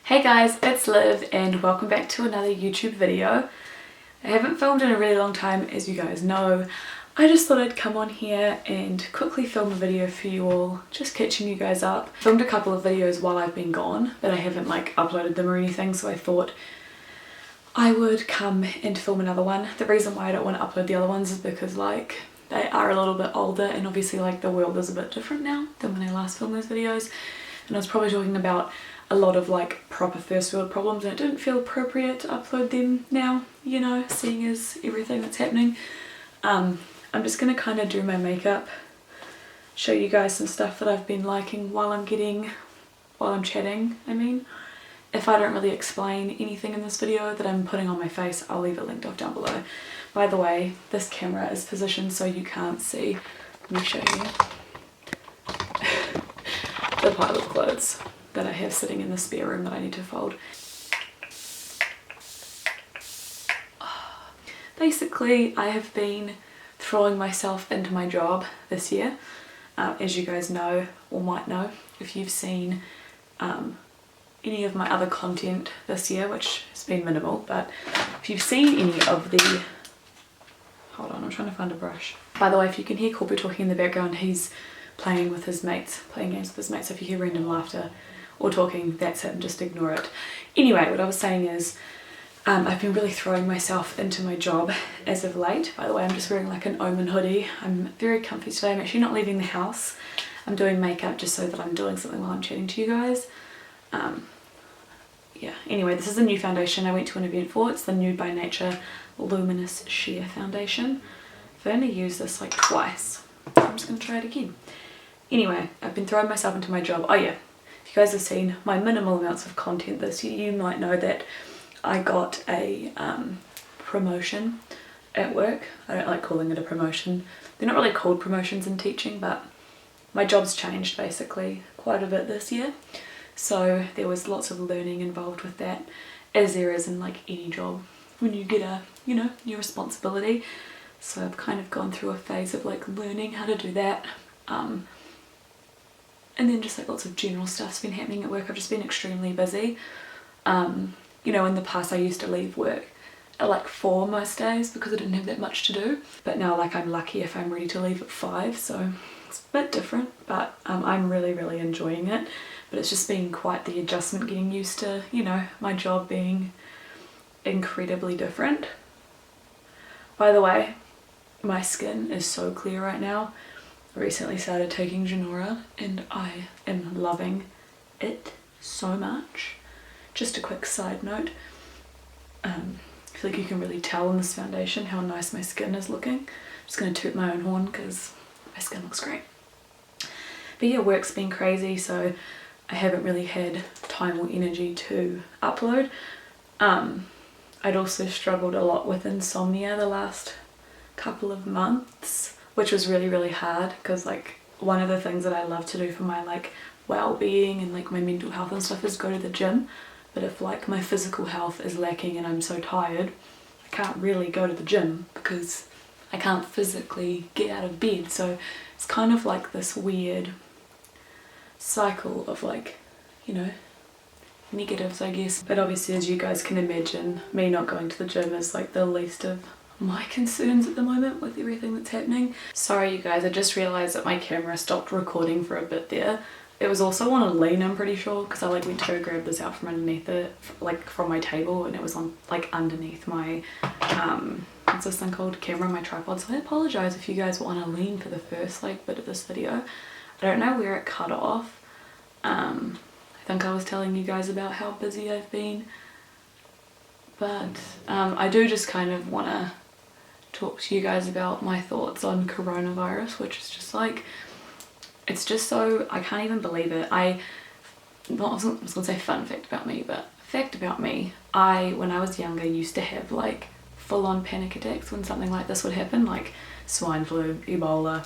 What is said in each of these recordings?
Hey guys, it's Liv and welcome back to another YouTube video. I haven't filmed in a really long time, as you guys know. I just thought I'd come on here and quickly film a video for you all, just catching you guys up. I filmed a couple of videos while I've been gone, but I haven't like uploaded them or anything, so I thought I would come and film another one. The reason why I don't want to upload the other ones is because like they are a little bit older and obviously like the world is a bit different now than when I last filmed those videos. And I was probably talking about a lot of like proper first world problems and it didn't feel appropriate to upload them now, you know, seeing as everything that's happening. I'm just gonna kind of do my makeup, show you guys some stuff that I've been liking while I'm chatting. I mean, if I don't really explain anything in this video that I'm putting on my face, I'll leave it linked off down below. By the way, this camera is positioned so you can't see. Let me show you the pile of clothes that I have sitting in the spare room that I need to fold. Basically, I have been throwing myself into my job this year. As you guys know, or might know, if you've seen any of my other content this year, which has been minimal, but if you've seen any of the... Hold on, I'm trying to find a brush. By the way, if you can hear Corby talking in the background, he's playing with his mates, playing games with his mates, so if you hear random laughter or talking, that's him, just ignore it. Anyway, what I was saying is I've been really throwing myself into my job as of late. By the way, I'm just wearing like an Omen hoodie. I'm very comfy today. I'm actually not leaving the house. I'm doing makeup just so that I'm doing something while I'm chatting to you guys. Yeah, anyway, this is a new foundation I went to an event for. It's the Nude by Nature Luminous Sheer Foundation. I've only used this like twice. I'm just going to try it again. Anyway, I've been throwing myself into my job. Oh yeah, if you guys have seen my minimal amounts of content this year, you might know that I got a promotion at work. I don't like calling it a promotion. They're not really called promotions in teaching, but my job's changed basically quite a bit this year. So there was lots of learning involved with that, as there is in like any job when you get a, you know, new responsibility. So I've kind of gone through a phase of like learning how to do that. And then just like lots of general stuff's been happening at work. I've just been extremely busy. You know, in the past I used to leave work at like 4 most days because I didn't have that much to do. But now like I'm lucky if I'm ready to leave at 5, so it's a bit different, but I'm really enjoying it. But it's just been quite the adjustment getting used to, you know, my job being incredibly different. By the way, my skin is so clear right now. I recently started taking Genora and I am loving it so much. Just a quick side note, I feel like you can really tell in this foundation how nice my skin is looking. I'm just going to toot my own horn because my skin looks great. But yeah, work's been crazy, so I haven't really had time or energy to upload. I'd also struggled a lot with insomnia the last couple of months, which was really hard because like one of the things that I love to do for my like well-being and like my mental health and stuff is go to the gym. But if like my physical health is lacking and I'm so tired, I can't really go to the gym because I can't physically get out of bed. So it's kind of like this weird cycle of like, you know, negatives I guess. But obviously, as you guys can imagine, me not going to the gym is like the least of my concerns at the moment with everything that's happening. Sorry you guys, I just realised that my camera stopped recording for a bit there. It was also on a lean, I'm pretty sure, because I like went to go grab this out from underneath it, like from my table, and it was on like underneath my what's this thing called, camera, my tripod. So I apologise if you guys were on a lean for the first like bit of this video. I don't know where it cut off. I think I was telling you guys about how busy I've been, but I do just kind of want to talk to you guys about my thoughts on coronavirus, which is just like, it's just so, I can't even believe it. I was gonna say fun fact about me, but fact about me, when I was younger, used to have like full-on panic attacks when something like this would happen, like swine flu, Ebola.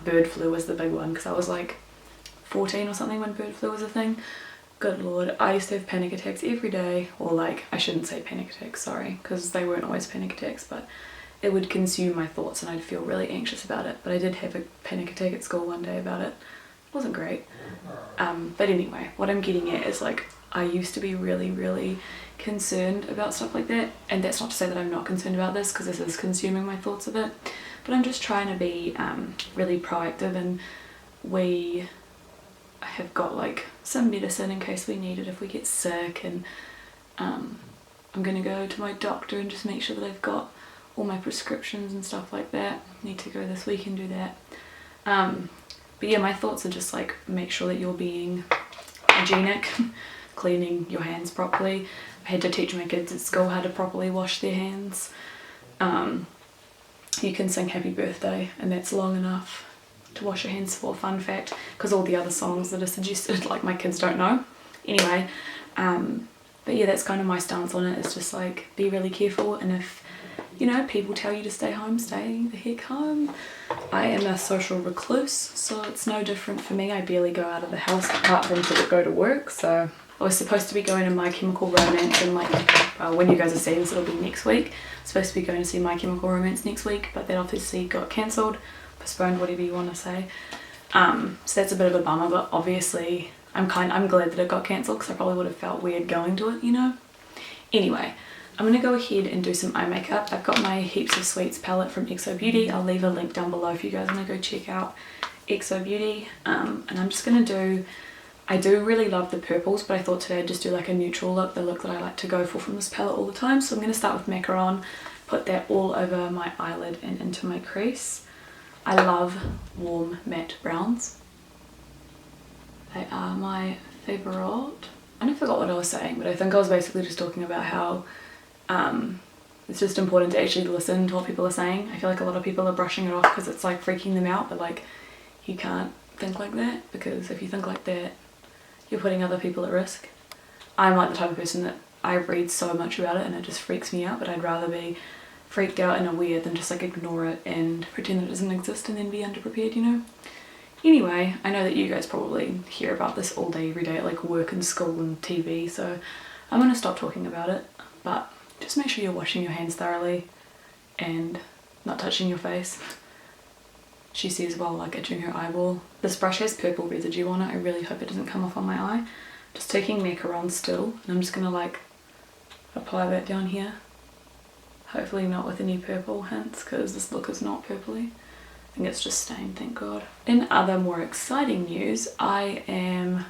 Bird flu was the big one because I was like 14 or something when bird flu was a thing. Good lord, I used to have panic attacks every day, or like, I shouldn't say panic attacks, sorry, because they weren't always panic attacks, but it would consume my thoughts and I'd feel really anxious about it. But I did have a panic attack at school one day about it. It wasn't great. But anyway, what I'm getting at is like, I used to be really concerned about stuff like that, and that's not to say that I'm not concerned about this, because this is consuming my thoughts a bit, but I'm just trying to be really proactive, and we have got like some medicine in case we need it if we get sick, and I'm gonna go to my doctor and just make sure that I've got all my prescriptions and stuff like that. Need to go this week and do that. But yeah, my thoughts are just like, make sure that you're being hygienic, cleaning your hands properly. I had to teach my kids at school how to properly wash their hands. You can sing happy birthday and that's long enough to wash your hands for. Fun fact, because all the other songs that are suggested, like, my kids don't know. Anyway, but yeah, that's kind of my stance on it. It's just like, be really careful, and if, you know, people tell you to stay home, stay the heck home. I am a social recluse, so it's no different for me. I barely go out of the house apart from to go to work. So I was supposed to be going to My Chemical Romance, and like, when you guys are seeing this, it'll be next week. I'm supposed to be going to see My Chemical Romance next week, but that obviously got cancelled, postponed, whatever you want to say. So that's a bit of a bummer, but obviously I'm glad that it got cancelled, because I probably would have felt weird going to it, you know. Anyway, I'm going to go ahead and do some eye makeup. I've got my Heaps of Sweets palette from XOBeauty. I'll leave a link down below if you guys want to go check out XOBeauty. And I'm just going to do, I do really love the purples, but I thought today I'd just do like a neutral look, the look that I like to go for from this palette all the time. So I'm going to start with Macaron, put that all over my eyelid and into my crease. I love warm matte browns. They are my favourite. I forgot what I was saying, but I think I was basically just talking about how it's just important to actually listen to what people are saying. I feel like a lot of people are brushing it off because it's like freaking them out, but like, you can't think like that, because if you think like that, you're putting other people at risk. I'm like the type of person that I read so much about it and it just freaks me out, but I'd rather be freaked out and aware than just like ignore it and pretend that it doesn't exist and then be underprepared, you know. Anyway, I know that you guys probably hear about this all day every day at like work and school and TV, so I'm gonna stop talking about it, but just make sure you're washing your hands thoroughly and not touching your face. She says while like itching her eyeball. This brush has purple residue on it. I really hope it doesn't come off on my eye. Just taking Macaron still, and I'm just gonna like apply that down here. Hopefully not with any purple hints, because this look is not purpley. I think it's just stained, thank God. In other more exciting news, I am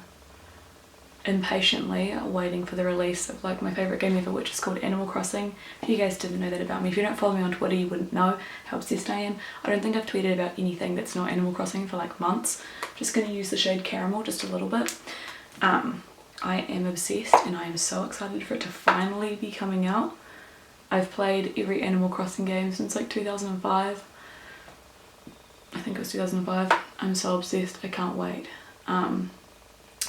impatiently waiting for the release of like my favourite game ever, which is called Animal Crossing. If you guys didn't know that about me, if you don't follow me on Twitter, you wouldn't know how obsessed I am. I don't think I've tweeted about anything that's not Animal Crossing for like months. I'm just going to use the shade Caramel just a little bit. I am obsessed, and I am so excited for it to finally be coming out. I've played every Animal Crossing game since like 2005. I think it was 2005. I'm so obsessed, I can't wait.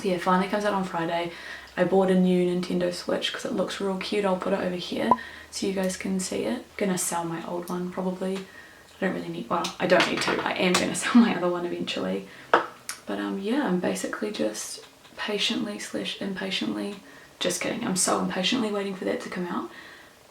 Yeah, finally comes out on Friday. I bought a new Nintendo Switch because it looks real cute. I'll put it over here so you guys can see it. I'm gonna sell my old one probably. I don't really need, well, I don't need to. I am gonna sell my other one eventually. But yeah, I'm basically just patiently / impatiently, just kidding, I'm so impatiently waiting for that to come out.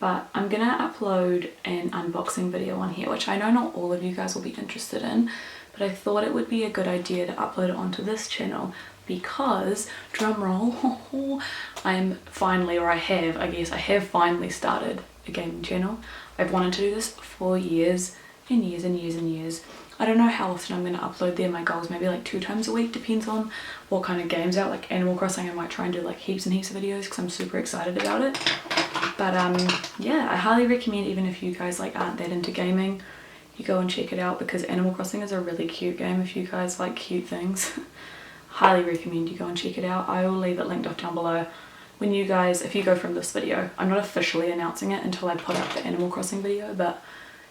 But I'm gonna upload an unboxing video on here, which I know not all of you guys will be interested in, but I thought it would be a good idea to upload it onto this channel because, drumroll, I'm finally, or I have finally started a gaming channel. I've wanted to do this for years and years and years and years. I don't know how often I'm going to upload there. My goal is maybe like 2 times a week, depends on what kind of game's out. Like Animal Crossing, I might try and do like heaps and heaps of videos because I'm super excited about it. But yeah, I highly recommend, even if you guys like aren't that into gaming, you go and check it out, because Animal Crossing is a really cute game if you guys like cute things. Highly recommend you go and check it out. I will leave it linked off down below. When you guys, if you go from this video, I'm not officially announcing it until I put up the Animal Crossing video, but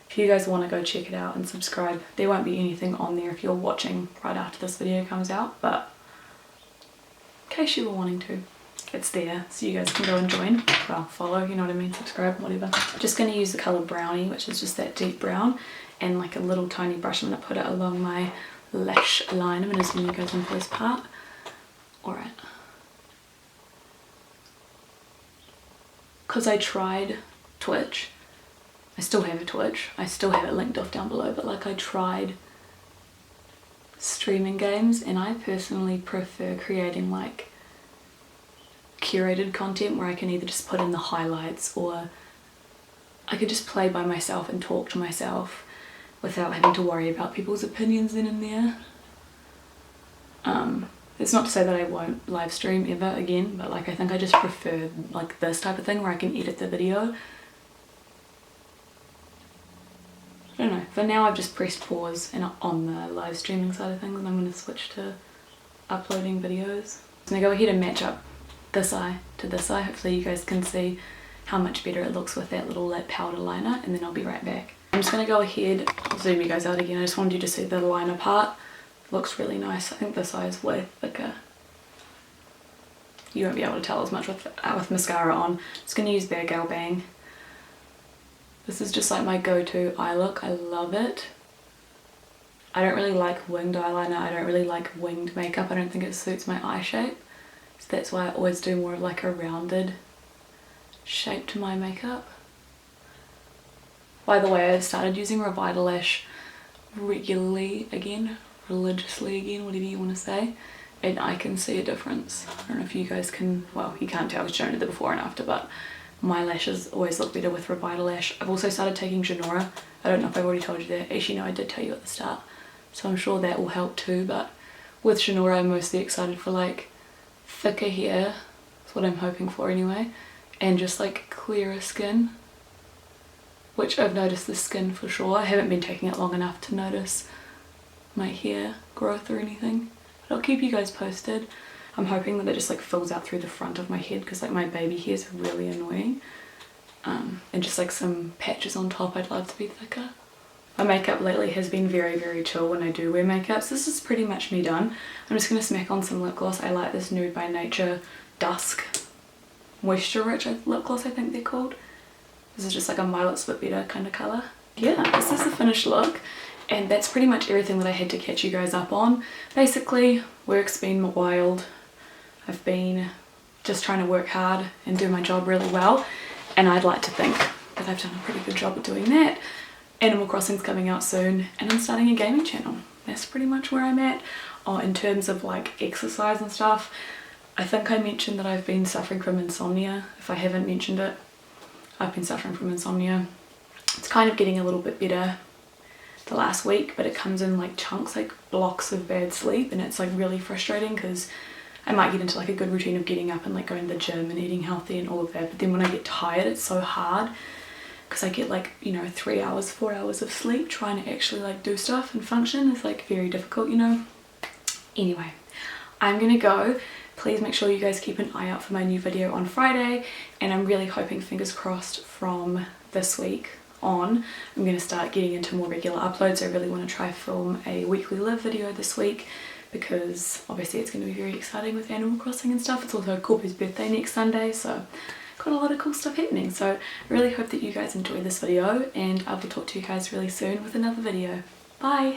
if you guys want to go check it out and subscribe, there won't be anything on there if you're watching right after this video comes out, but in case you were wanting to, it's there so you guys can go and join. Well, follow, you know what I mean, subscribe, whatever. Just going to use the colour Brownie, which is just that deep brown, and like a little tiny brush. I'm going to put it along my lash line. I'm going to zoom you guys into this part. Alright. Because I tried Twitch, I still have a Twitch, I still have it linked off down below, but like I tried streaming games, and I personally prefer creating like curated content where I can either just put in the highlights or I could just play by myself and talk to myself without having to worry about people's opinions in and there. It's not to say that I won't live stream ever again, but like I think I just prefer like this type of thing where I can edit the video. I don't know, for now I've just pressed pause and on the live streaming side of things, and I'm going to switch to uploading videos. I'm going to go ahead and match up this eye to this eye. Hopefully you guys can see how much better it looks with that little lip powder liner, and then I'll be right back. I'm just going to go ahead, I'll zoom you guys out again. I just wanted you to see the liner part. It looks really nice. I think this eye is way thicker. You won't be able to tell as much with mascara on. I'm just going to use Bare Gal Bang. This is just like my go-to eye look. I love it. I don't really like winged eyeliner. I don't really like winged makeup. I don't think it suits my eye shape. So that's why I always do more of like a rounded shape to my makeup. By the way, I've started using Revitalash regularly again, religiously again, whatever you want to say, and I can see a difference. I don't know if you guys can, well, you can't tell, I've shown you the before and after, but my lashes always look better with Revitalash. I've also started taking Genora. I don't know if I've already told you that. Actually, no, I did tell you at the start, so I'm sure that will help too, but with Genora I'm mostly excited for like thicker hair, that's what I'm hoping for anyway, and just like clearer skin, which I've noticed the skin for sure. I haven't been taking it long enough to notice my hair growth or anything, but I'll keep you guys posted. I'm hoping that it just like fills out through the front of my head because like my baby hair is really annoying, and just like some patches on top I'd love to be thicker. My makeup lately has been very chill when I do wear makeup, so this is pretty much me done. I'm just going to smack on some lip gloss. I like this Nude by Nature Dusk Moisture Rich lip gloss, I think they're called. This is just like a My Lips But Better kind of colour. Yeah, this is the finished look, and that's pretty much everything that I had to catch you guys up on. Basically, work's been wild. I've been just trying to work hard and do my job really well, and I'd like to think that I've done a pretty good job of doing that. Animal Crossing's coming out soon, and I'm starting a gaming channel. That's pretty much where I'm at. In terms of like exercise and stuff, I think I mentioned that I've been suffering from insomnia. If I haven't mentioned it, I've been suffering from insomnia. It's kind of getting a little bit better the last week, but it comes in like chunks, like blocks of bad sleep, and it's like really frustrating because I might get into like a good routine of getting up and like going to the gym and eating healthy and all of that, but then when I get tired it's so hard because I get like, you know, 3 hours, 4 hours of sleep trying to actually like do stuff and function. It's like very difficult, you know. Anyway, I'm gonna go. Please make sure you guys keep an eye out for my new video on Friday, and I'm really hoping, fingers crossed, from this week on I'm going to start getting into more regular uploads. I really want to try film a weekly live video this week because obviously it's going to be very exciting with Animal Crossing and stuff. It's also Corpy's birthday next Sunday, so got a lot of cool stuff happening. So I really hope that you guys enjoy this video, and I will talk to you guys really soon with another video. Bye!